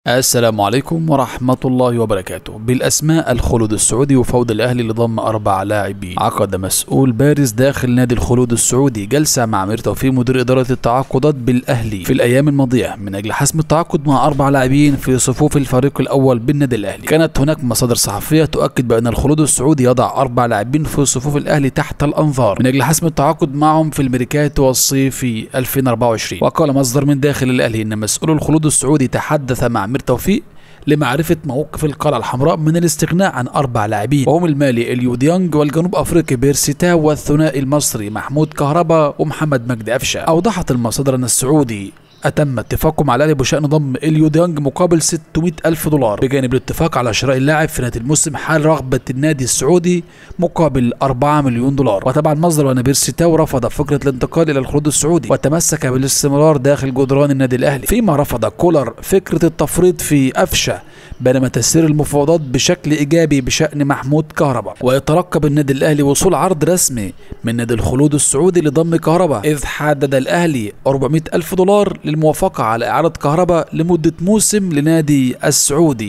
السلام عليكم ورحمة الله وبركاته. بالأسماء الخلود السعودي وفوضى الأهلي لضم 4 لاعبين. عقد مسؤول بارز داخل نادي الخلود السعودي جلسة مع أمير توفيق مدير إدارة التعاقدات بالأهلي في الأيام الماضية من أجل حسم التعاقد مع 4 لاعبين في صفوف الفريق الأول بالنادي الأهلي. كانت هناك مصادر صحفية تؤكد بأن الخلود السعودي يضع 4 لاعبين في صفوف الأهلي تحت الأنظار من أجل حسم التعاقد معهم في الميركاتو الصيفي 2024. وقال مصدر من داخل الأهلي أن مسؤول الخلود السعودي تحدث مع أمير توفيق لمعرفة موقف القلعة الحمراء من الاستغناء عن 4 لاعبين، وهم المالي اليو ديانج والجنوب افريقي بيرسي تاو والثنائي المصري محمود كهربا ومحمد مجدي قفشه. اوضحت المصادر ان السعودي أتم اتفاقه مع الأهلي بشأن ضم اليو ديانج مقابل 600,000 دولار، بجانب الاتفاق على شراء اللاعب في نهاية الموسم حال رغبة النادي السعودي مقابل 4 مليون دولار. وتبع المصدر أن بيرسي تاو رفض فكرة الانتقال إلى الخلود السعودي وتمسك بالاستمرار داخل جدران النادي الأهلي، فيما رفض كولر فكرة التفريط في قفشه، بينما تسير المفاوضات بشكل إيجابي بشأن محمود كهربا. ويترقب النادي الأهلي وصول عرض رسمي من نادي الخلود السعودي لضم كهربا، إذ حدد الأهلي 400,000 دولار للموافقة على إعارة كهربا لمدة موسم لنادي السعودي.